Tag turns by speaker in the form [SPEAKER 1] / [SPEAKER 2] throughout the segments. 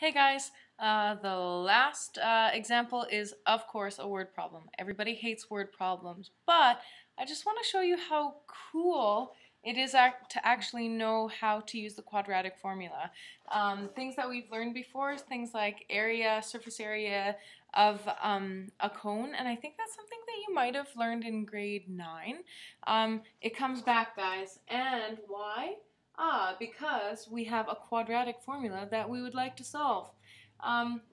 [SPEAKER 1] Hey guys, the last example is of course a word problem. Everybody hates word problems, but I just want to show you how cool it is to actually know how to use the quadratic formula. Things that we've learned before is things like area, surface area of a cone, and I think that's something that you might have learned in grade 9. It comes back, guys, and why? Because we have a quadratic formula that we would like to solve.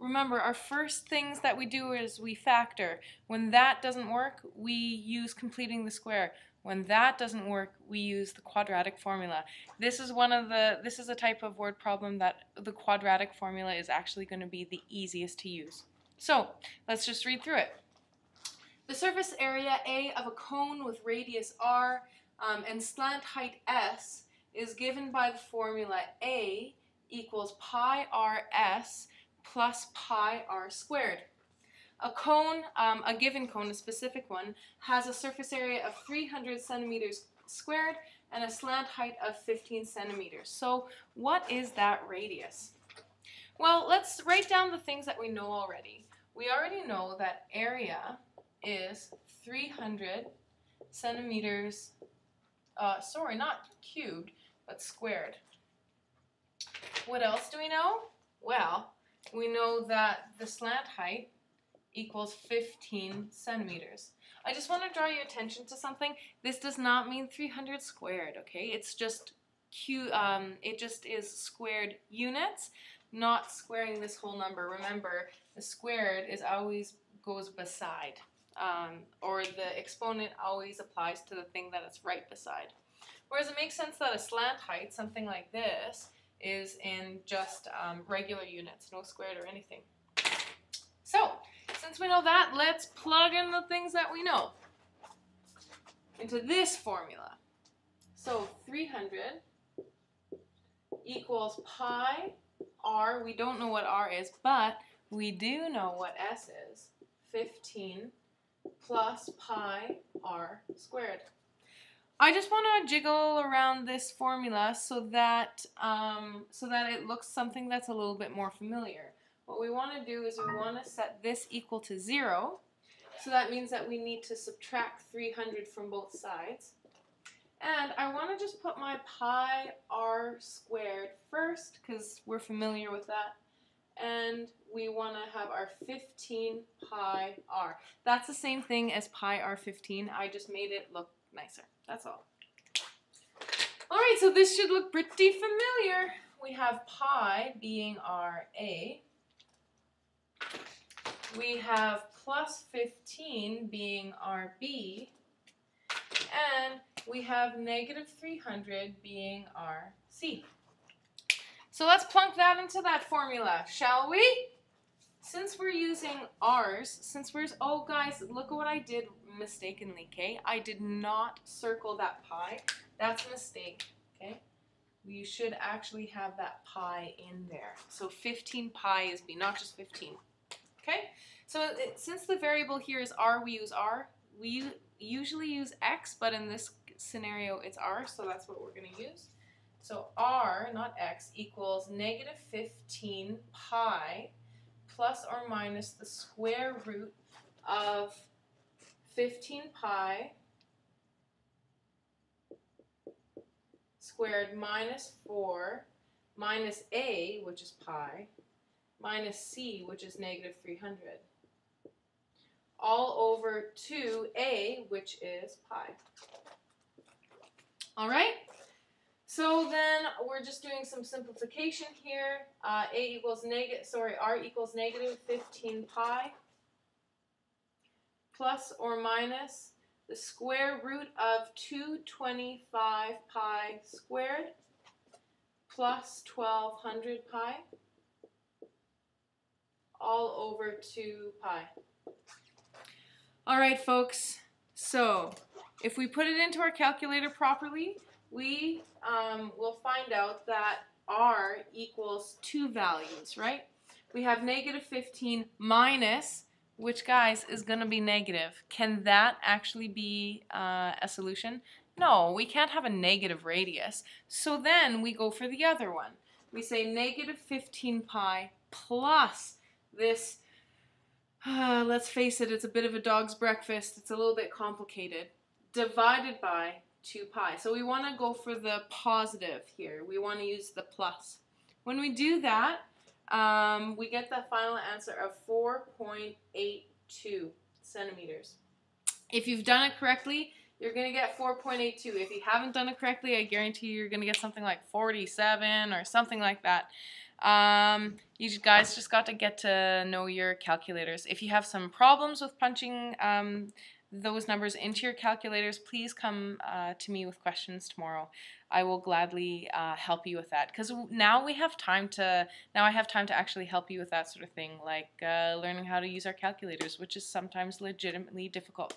[SPEAKER 1] Remember, our first things that we do is we factor. When that doesn't work, we use completing the square. When that doesn't work, we use the quadratic formula. This is a type of word problem that the quadratic formula is actually going to be the easiest to use. So, let's just read through it. The surface area A of a cone with radius r and slant height s is given by the formula A equals pi rs plus pi r squared. A cone, a given cone, a specific one, has a surface area of 300 centimeters squared and a slant height of 15 centimeters. So what is that radius? Well, let's write down the things that we know already. We already know that area is 300 centimeters, sorry, not cubed, but squared. What else do we know? Well, we know that the slant height equals 15 centimeters. I just want to draw your attention to something. This does not mean 300 squared, okay? It's just it just is squared units, not squaring this whole number. Remember, the squared is always goes beside, or the exponent always applies to the thing that it's right beside. Whereas it makes sense that a slant height, something like this, is in just regular units, no squared or anything. So, since we know that, let's plug in the things that we know into this formula. So 300 equals pi r, we don't know what r is, but we do know what s is, 15 plus pi r squared. I just want to jiggle around this formula so that it looks something that's a little bit more familiar. What we want to do is we want to set this equal to 0. So that means that we need to subtract 300 from both sides. And I want to just put my pi r squared first because we're familiar with that. And we want to have our 15 pi r. That's the same thing as pi r 15. I just made it look nicer. That's all. Alright, so this should look pretty familiar. We have pi being our A. We have plus 15 being our B. And we have negative 300 being our C. So let's plunk that into that formula, shall we? Since we're using r's, oh guys, look at what I did mistakenly, okay? I did not circle that pi. That's a mistake, okay? You should actually have that pi in there. So 15 pi is B, not just 15, okay? So since the variable here is r, we use r. We usually use x, but in this scenario it's r, so that's what we're going to use. So r, not x, equals negative 15 pi plus or minus the square root of 15 pi squared minus 4 minus a, which is pi, minus c, which is negative 300, all over 2a, which is pi. All right? So then we're just doing some simplification here. R equals negative 15 pi plus or minus the square root of 225 pi squared plus 1200 pi all over 2 pi. All right, folks. So if we put it into our calculator properly, we will find out that r equals two values, right? We have negative 15 minus, which, guys, is going to be negative. Can that actually be a solution? No, we can't have a negative radius. So then we go for the other one. We say negative 15 pi plus this, let's face it, it's a bit of a dog's breakfast. It's a little bit complicated. Divided by 2 pi. So we want to go for the positive here. We want to use the plus. When we do that, we get the final answer of 4.82 centimeters. If you've done it correctly, you're going to get 4.82. If you haven't done it correctly, I guarantee you're going to get something like 47 or something like that. You guys just got to get to know your calculators. If you have some problems with punching those numbers into your calculators, please come to me with questions tomorrow. I will gladly help you with that, because now I have time to actually help you with that sort of thing, like learning how to use our calculators, which is sometimes legitimately difficult.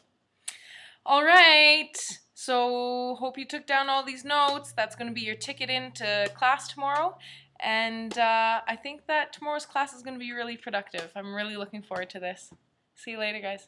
[SPEAKER 1] All right, so hope you took down all these notes. That's going to be your ticket into class tomorrow. And I think that tomorrow's class is going to be really productive. I'm really looking forward to this. See you later, guys.